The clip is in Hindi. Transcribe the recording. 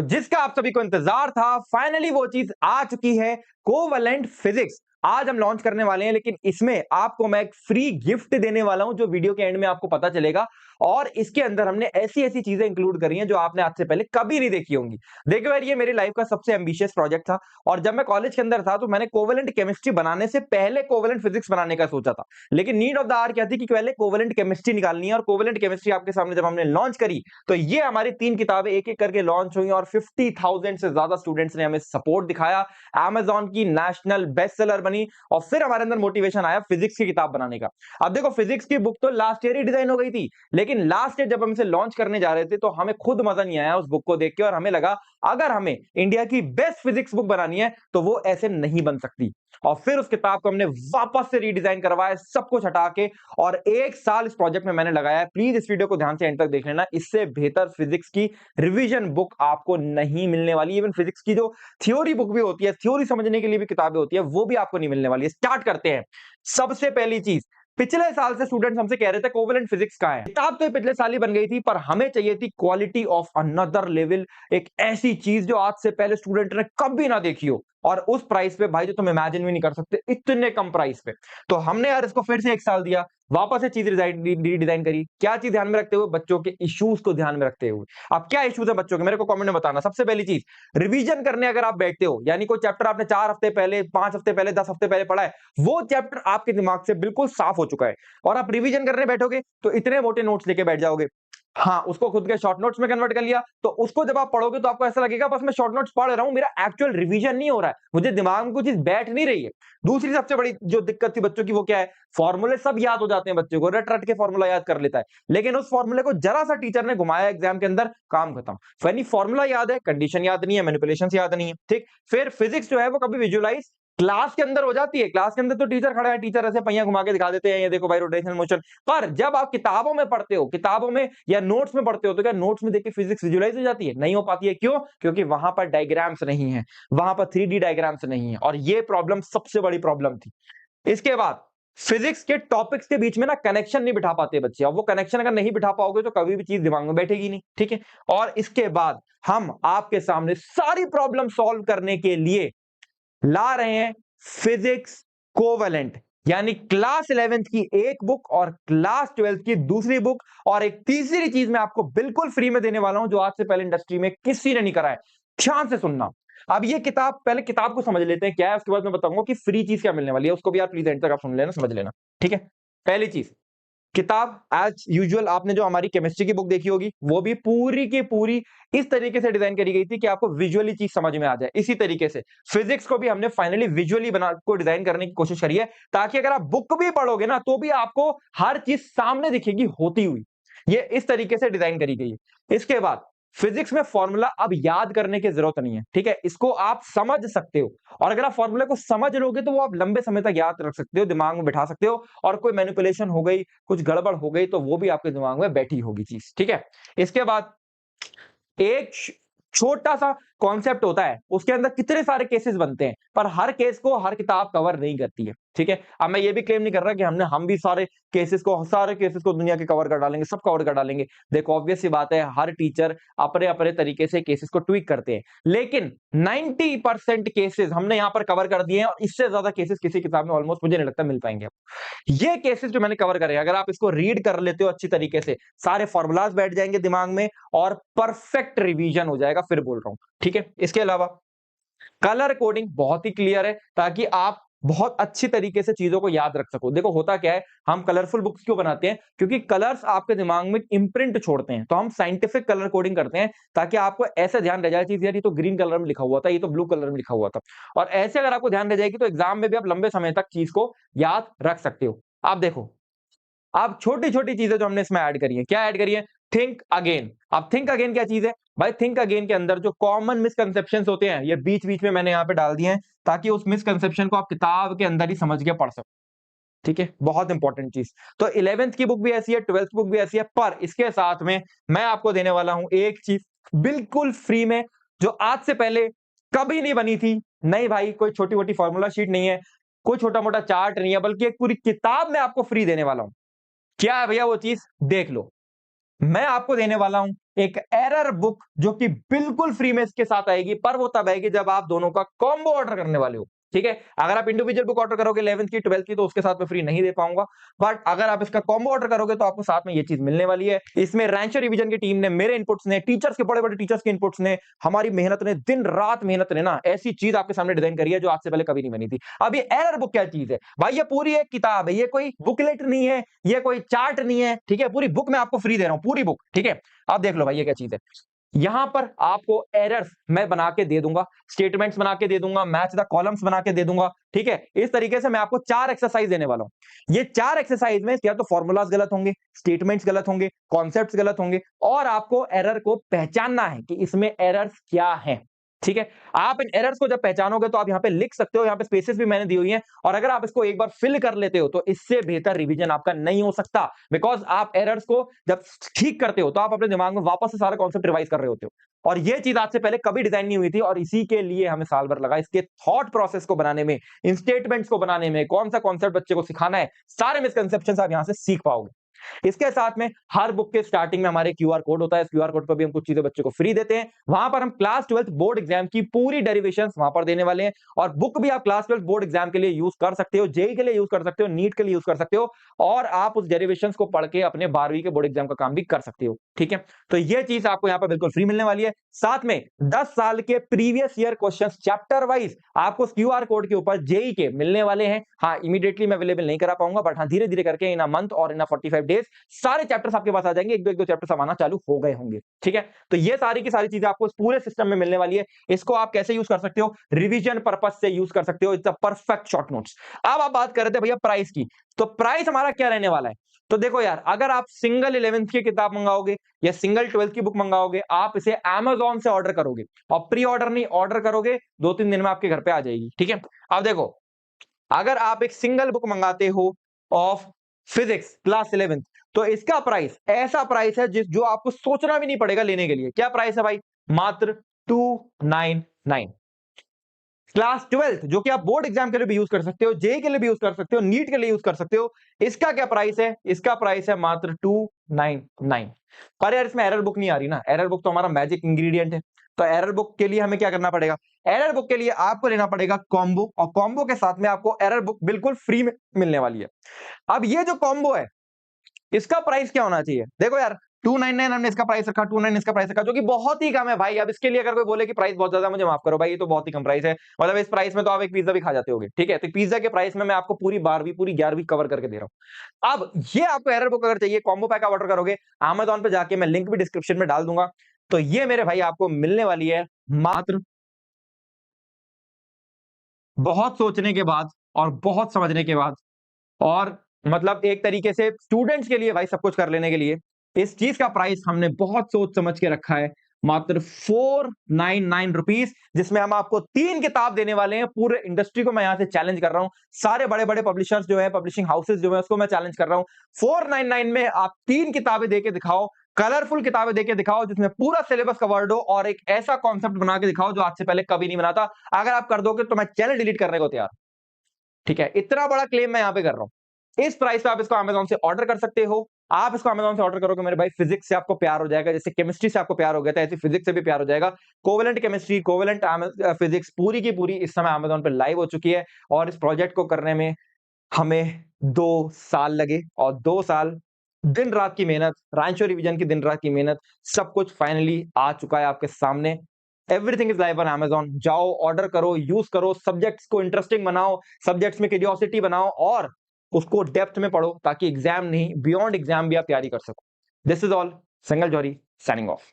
जिसका आप सभी को इंतजार था, फाइनली वो चीज आ चुकी है, कोवलेंट फिजिक्स। आज हम लॉन्च करने वाले हैं, लेकिन इसमें आपको मैं एक फ्री गिफ्ट देने वाला हूं जो वीडियो के एंड में आपको पता चलेगा। और इसके अंदर हमने ऐसी ऐसी चीजें इंक्लूड करी हैं जो आपने आज से पहले कभी नहीं देखी होंगी। देखो यार, ये मेरी लाइफ का सबसे एम्बिशियस प्रोजेक्ट था। और जब मैं कॉलेज के अंदर था तो मैंने कोवलेंट केमिस्ट्री बनाने से पहले कोवलेंट फिजिक्स बनाने का सोचा था। लेकिन नीड ऑफ द आवर क्या थी कि पहले कोवलेंट केमिस्ट्री निकालनी है। और कोवलेंट केमिस्ट्री आपके सामने जब हमने लॉन्च करी तो ये हमारी 3 किताबें एक एक करके लॉन्च हुई और 50,000 से ज्यादा स्टूडेंट्स ने हमें सपोर्ट दिखाया। Amazon की नेशनल बेस्ट सेलर बनी और फिर हमारे अंदर मोटिवेशन आया फिजिक्स की किताब बनाने का। अब देखो, फिजिक्स की बुक तो लास्ट ईयर ही डिजाइन हो गई थी, लेकिन लास्ट ईयर जब हम इसे लॉन्च करने जा रहे थे तो हमें खुद मजा नहीं आया उस बुक को देख के। और हमें लगा अगर हमें इंडिया की बेस्ट फिजिक्स बुक बनानी है तो वो ऐसे नहीं बन सकती। और फिर उस किताब को हमने वापस से रीडिजाइन करवाया, सब कुछ हटा के। और 1 साल इस प्रोजेक्ट में मैंने लगाया है। प्लीज इस वीडियो को ध्यान से एंड तक देख लेना, इससे बेहतर फिजिक्स की रिवीजन बुक आपको नहीं मिलने वाली। इवन फिजिक्स की जो थ्योरी बुक भी होती है, थ्योरी समझने के लिए भी किताबें होती है, वो भी आपको नहीं मिलने वाली है। स्टार्ट करते हैं। सबसे पहली चीज, पिछले साल से स्टूडेंट्स हमसे कह रहे थे कोवलेंट फिजिक्स कहां है। किताब तो पिछले साल ही बन गई थी, पर हमें चाहिए थी क्वालिटी ऑफ अनदर लेवल। एक ऐसी चीज जो आज से पहले स्टूडेंट ने कभी ना देखी हो, और उस प्राइस पे भाई जो तुम इमेजिन भी नहीं कर सकते, इतने कम प्राइस पे। तो हमने यार इसको फिर से 1 साल दिया, वापस से चीज रीडिजाइन करी। क्या चीज ध्यान में रखते हुए? बच्चों के इश्यूज को ध्यान में रखते हुए। अब क्या इश्यूज है बच्चों के, मेरे को कमेंट में बताना। सबसे पहली चीज, रिवीजन करने अगर आप बैठते हो, यानी कोई चैप्टर आपने 4 हफ्ते पहले, 5 हफ्ते पहले, 10 हफ्ते पहले पढ़ा है, वो चैप्टर आपके दिमाग से बिल्कुल साफ हो चुका है, और आप रिवीजन करने बैठोगे तो इतने मोटे नोट्स लेके बैठ जाओगे। हाँ, उसको खुद के शॉर्ट नोट्स में कन्वर्ट कर लिया, तो उसको जब आप पढ़ोगे तो आपको ऐसा लगेगा बस मैं शॉर्ट नोट्स पढ़ रहा हूं, मेरा एक्चुअल रिवीजन नहीं हो रहा है, मुझे दिमाग में कुछ चीज बैठ नहीं रही है। दूसरी सबसे बड़ी जो दिक्कत थी बच्चों की, वो क्या है? फॉर्मूले सब याद हो जाते हैं बच्चों को, रट रट के फॉर्मूला याद कर लेता है, लेकिन उस फॉर्मूले को जरा सा टीचर ने घुमाया एग्जाम के अंदर, काम खत्म। फनी फॉर्मूला याद है, कंडीशन याद नहीं है, मैनिपुलेशंस याद नहीं है। ठीक, फिर फिजिक्स जो है वो कभी विजुअलाइज क्लास के अंदर हो जाती है। क्लास के अंदर तो टीचर खड़ा है, टीचर ऐसे पहिया घुमा के दिखा देते हैं, ये देखो भाई रोटेशनल मोशन। पर जब आप किताबों में पढ़ते हो, किताबों में या नोट्स में पढ़ते हो, तो क्या नोट्स में देख के फिजिक्स विजुअलाइज हो जाती है? नहीं हो पाती है। क्यों? क्योंकि वहां पर डायग्राम्स नहीं है, वहां पर 3D डायग्राम्स नहीं है, और ये प्रॉब्लम सबसे बड़ी प्रॉब्लम थी। इसके बाद फिजिक्स के टॉपिक्स के बीच में ना कनेक्शन नहीं बिठा पाते बच्चे। अब वो कनेक्शन अगर नहीं बिठा पाओगे तो कभी भी चीज दिमाग में बैठेगी नहीं। ठीक है, और इसके बाद हम आपके सामने सारी प्रॉब्लम सॉल्व करने के लिए ला रहे हैं फिजिक्स कोवेलेंट, यानी क्लास 11th की एक बुक और क्लास 12th की दूसरी बुक, और एक तीसरी चीज मैं आपको बिल्कुल फ्री में देने वाला हूं जो आज से पहले इंडस्ट्री में किसी ने नहीं करा है। ध्यान से सुनना। अब ये किताब, पहले किताब को समझ लेते हैं क्या है, उसके बाद मैं बताऊंगा कि फ्री चीज क्या मिलने वाली है। उसको भी आप प्लीज एंड तक आप सुन लेना, समझ लेना। ठीक है, पहली चीज, किताब एज यूजुअल आपने जो हमारी केमिस्ट्री की बुक देखी होगी, वो भी पूरी की पूरी इस तरीके से डिजाइन करी गई थी कि आपको विजुअली चीज समझ में आ जाए। इसी तरीके से फिजिक्स को भी हमने फाइनली विजुअली बना को डिजाइन करने की कोशिश करी है, ताकि अगर आप बुक भी पढ़ोगे ना तो भी आपको हर चीज सामने दिखेगी होती हुई। ये इस तरीके से डिजाइन करी गई है। इसके बाद फिजिक्स में फॉर्मूला अब याद करने की जरूरत नहीं है। ठीक है, इसको आप समझ सकते हो, और अगर आप फॉर्मूले को समझ लोगे तो वो आप लंबे समय तक याद रख सकते हो, दिमाग में बैठा सकते हो, और कोई मैनिपुलेशन हो गई, कुछ गड़बड़ हो गई, तो वो भी आपके दिमाग में बैठी होगी चीज। ठीक है, इसके बाद एक छोटा सा कॉन्सेप्ट होता है, उसके अंदर कितने सारे केसेस बनते हैं, पर हर केस को हर किताब कवर नहीं करती है। ठीक है, अब मैं ये भी क्लेम नहीं कर रहा कि हम भी सारे केसेस को दुनिया के कवर कर डालेंगे, सब कवर कर डालेंगे। देखो, ऑब्वियस सी बात है, हर टीचर अपने अपने तरीके से केसेस को ट्वीक करते हैं, लेकिन 90% केसेस हमने यहां पर कवर कर दिए हैं, और इससे ज्यादा केसेस किसी किताब में ऑलमोस्ट मुझे नहीं लगता मिल पाएंगे। ये केसेस जो मैंने कवर करे, अगर आप इसको रीड कर लेते हो अच्छी तरीके से, सारे फॉर्मूलाज बैठ जाएंगे दिमाग में, और परफेक्ट रिवीजन हो जाएगा। फिर बोल रहा हूं। ठीक है, इसके अलावा कलर कोडिंग बहुत ही क्लियर है, ताकि आप बहुत अच्छी तरीके से चीजों को याद रख सको। देखो, होता क्या है, हम कलरफुल बुक्स क्यों बनाते हैं? क्योंकि कलर्स आपके दिमाग में इंप्रिंट छोड़ते हैं, तो हम साइंटिफिक कलर कोडिंग करते हैं, ताकि आपको ऐसे ध्यान रह जाए चीज, यार ये तो ग्रीन कलर में लिखा हुआ था, ये तो ब्लू कलर में लिखा हुआ था। और ऐसे अगर आपको ध्यान रह जाएगी तो एग्जाम में भी आप लंबे समय तक चीज को याद रख सकते हो। आप देखो, अब छोटी छोटी चीजें जो हमने इसमें ऐड करी है, क्या ऐड करी है? Think again. अब थिंक अगेन क्या चीज है भाई? थिंक अगेन के अंदर जो कॉमन मिसकंसेप्शंस होते हैं, ये बीच बीच में मैंने यहां पे डाल दिए हैं, ताकि उस मिसकंसेप्शन को आप किताब के अंदर ही समझ के पढ़ सको। ठीक है, बहुत इंपॉर्टेंट चीज। तो 11th की बुक भी ऐसी है, 12th बुक भी ऐसी है, पर इसके साथ में मैं आपको देने वाला हूं एक चीज बिल्कुल फ्री में, जो आज से पहले कभी नहीं बनी थी। नहीं भाई, कोई छोटी मोटी फॉर्मूला शीट नहीं है, कोई छोटा मोटा चार्ट नहीं है, बल्कि एक पूरी किताब मैं आपको फ्री देने वाला हूं। क्या है भैया वो चीज? देख लो। मैं आपको देने वाला हूं एक एरर बुक जो कि बिल्कुल फ्री में इसके साथ आएगी, पर वो तब आएगी जब आप दोनों का कॉम्बो ऑर्डर करने वाले हो। ठीक है, अगर आप इंडिविजुअल बुक ऑर्डर करोगे 11th की 12th की तो उसके साथ में फ्री नहीं दे पाऊंगा, बट अगर आप इसका कॉम्बो ऑर्डर करोगे तो आपको साथ में ये चीज मिलने वाली है। इसमें रैंचर रिवीजन की टीम ने, मेरे इनपुट्स ने, टीचर्स के बड़े बड़े टीचर्स के इनपुट्स ने, हमारी मेहनत ने, दिन रात मेहनत ने ना ऐसी चीज आपके सामने डिजाइन करी है जो आज से पहले कभी नहीं बनी थी। अब ये एरर बुक क्या चीज है भाई? ये पूरी एक किताब है, ये कोई बुकलेट नहीं है, ये कोई चार्ट नहीं है। ठीक है, पूरी बुक मैं आपको फ्री दे रहा हूं, पूरी बुक। ठीक है, आप देख लो भाई ये क्या चीज है। यहां पर आपको एरर्स मैं बना के दे दूंगा, स्टेटमेंट्स बना के दे दूंगा, मैच द कॉलम्स बना के दे दूंगा। ठीक है, इस तरीके से मैं आपको 4 एक्सरसाइज देने वाला हूं। ये 4 एक्सरसाइज में या तो फॉर्मूलाज गलत होंगे, स्टेटमेंट्स गलत होंगे, कॉन्सेप्ट्स गलत होंगे, और आपको एरर को पहचानना है कि इसमें एरर्स क्या हैं। ठीक है, आप इन एरर्स को जब पहचानोगे तो आप यहां पे लिख सकते हो, यहां पे स्पेसेस भी मैंने दी हुई हैं, और अगर आप इसको एक बार फिल कर लेते हो तो इससे बेहतर रिवीजन आपका नहीं हो सकता, बिकॉज आप एरर्स को जब ठीक करते हो तो आप अपने दिमाग में वापस से सारा कॉन्सेप्ट रिवाइज कर रहे होते हो, और ये चीज आज से पहले कभी डिजाइन नहीं हुई थी, और इसी के लिए हमें साल भर लगा इसके थॉट प्रोसेस को बनाने में, इन स्टेटमेंट्स को बनाने में, कौन सा कॉन्सेप्ट बच्चे को सिखाना है, सारे मिसकंसेप्शंस आप यहां से सीख पाओगे। इसके साथ में हर बुक के स्टार्टिंग में हमारे क्यूआर कोड होता है, इस क्यूआर कोड पर भी हम कुछ चीजें बच्चे को फ्री देते हैं। वहां पर हम क्लास 12th बोर्ड एग्जाम की पूरी डेरिवेशंस वहां पर देने वाले हैं, और बुक भी आप क्लास 12th बोर्ड एग्जाम के लिए यूज कर सकते हो, जेई के लिए यूज कर सकते हो, नीट के लिए यूज कर सकते हो, और आप उस डेरिवेशंस को पढ़ के अपने 12वीं के बोर्ड एग्जाम का काम भी कर सकते हो। ठीक है, तो ये चीज आपको यहाँ पर बिल्कुल फ्री मिलने वाली है। साथ में 10 साल के previous year questions chapter wise आपको क्यूआर कोड के ऊपर जेई के मिलने वाले हैं। हाँ, इमीडिएटली मैं अवेलेबल नहीं करा पाऊंगा, बट हाँ धीरे धीरे करके इन अ मंथ और इन अ 45 डेज सारे चैप्टर्स आपके पास आ जाएंगे, एक दो चैप्टर्स आना चालू हो गए होंगे। ठीक है, तो ये सारी की सारी चीजें आपको इस पूरे सिस्टम में मिलने वाली है। इसको आप कैसे यूज कर सकते हो? रिवीजन पर्पस से यूज कर सकते हो, it's a perfect short notes. अब आप बात कर रहे थे भैया प्राइस की, तो प्राइस हमारा क्या रहने वाला है? तो देखो यार, अगर आप सिंगल 11th की किताब मंगाओगे या सिंगल 12th की बुक मंगाओगे, आप इसे Amazon से ऑर्डर करोगे, और प्री ऑर्डर नहीं, ऑर्डर करोगे 2-3 दिन में आपके घर पे आ जाएगी। ठीक है, अब देखो, अगर आप एक सिंगल बुक मंगाते हो ऑफ फिजिक्स क्लास 11th, तो इसका प्राइस ऐसा प्राइस है जिस जो आपको सोचना भी नहीं पड़ेगा लेने के लिए। क्या प्राइस है भाई? मात्र 299। क्लास 12th जो कि आप बोर्ड एग्जाम के लिए भी यूज कर सकते हो, जेई के लिए भी यूज कर सकते हो, नीट के लिए यूज कर सकते हो, इसका क्या प्राइस है? इसका प्राइस है मात्र 299। पर यार इसमें एरर बुक नहीं आ रही ना, एरर बुक तो हमारा मैजिक इंग्रेडिएंट है। तो एरर बुक के लिए हमें क्या करना पड़ेगा? एरर बुक के लिए आपको लेना पड़ेगा कॉम्बो, और कॉम्बो के साथ में आपको एरर बुक बिल्कुल फ्री में मिलने वाली है। अब ये जो कॉम्बो है, इसका प्राइस क्या होना चाहिए? देखो यार, 299 हमने इसका प्राइस रखा, 29 इसका प्राइस रखा, जो कि बहुत ही कम है भाई। अब इसके लिए अगर कोई बोले कि प्राइस बहुत ज्यादा, मुझे माफ करो भाई, ये तो बहुत ही कम प्राइस है। मतलब इस प्राइस में तो आप एक पिज्जा भी खा जाते होगे। ठीक है, तो पिज्जा के प्राइस में मैं आपको पूरी 12वीं पूरी 11वीं कवर करके दे रहा हूं। अब ये आपको एरर बुक अगर चाहिए, कॉम्बो पैक आप ऑर्डर करोगे Amazon पे जाके, मैं लिंक भी डिस्क्रिप्शन में डाल दूंगा, तो ये मेरे भाई आपको मिलने वाली है मात्र, बहुत सोचने के बाद और बहुत समझने के बाद, और मतलब एक तरीके से स्टूडेंट्स के लिए भाई सब कुछ कर लेने के लिए, इस चीज का प्राइस हमने बहुत सोच समझ के रखा है, मात्र 499 रुपीज, जिसमें हम आपको 3 किताब देने वाले हैं। पूरे इंडस्ट्री को मैं यहां से चैलेंज कर रहा हूं, सारे बड़े बड़े पब्लिशर्स जो है, पब्लिशिंग हाउसेस जो है, उसको मैं चैलेंज कर रहा हूं। 499 में आप 3 किताबें देके दिखाओ, कलरफुल किताबें देके दिखाओ, जिसमें पूरा सिलेबस कवर्ड हो, और एक ऐसा कॉन्सेप्ट बना के दिखाओ जो आज से पहले कभी नहीं बना था। अगर आप कर दोगे तो मैं चैनल डिलीट करने को तैयार। ठीक है, इतना बड़ा क्लेम मैं यहां पे कर रहा हूं। इस प्राइस पे आप इसको Amazon से ऑर्डर कर सकते हो। आप इसको Amazon से ऑर्डर करोगे मेरे भाई, फिजिक्स से आपको प्यार हो जाएगा, जैसे केमिस्ट्री से आपको प्यार हो गया था, ऐसे फिजिक्स से भी प्यार हो जाएगा। कोवेलेंट केमिस्ट्री, कोवेलेंट फिजिक्स पूरी की पूरी इस समय Amazon पे लाइव हो चुकी है, और इस प्रोजेक्ट को करने में हमें 2 साल लगे, और 2 साल दिन रात की मेहनत, रांचो रिवीजन की दिन रात की मेहनत, सब कुछ फाइनली आ चुका है आपके सामने। Everything is live on Amazon। जाओ, ऑर्डर करो, यूज करो, सब्जेक्ट्स को इंटरेस्टिंग बनाओ, सब्जेक्ट्स में क्यूरियोसिटी बनाओ, और उसको डेप्थ में पढ़ो, ताकि एग्जाम नहीं, बियॉन्ड एग्जाम भी आप तैयारी कर सको। This is all. Sangal Jauhari signing of.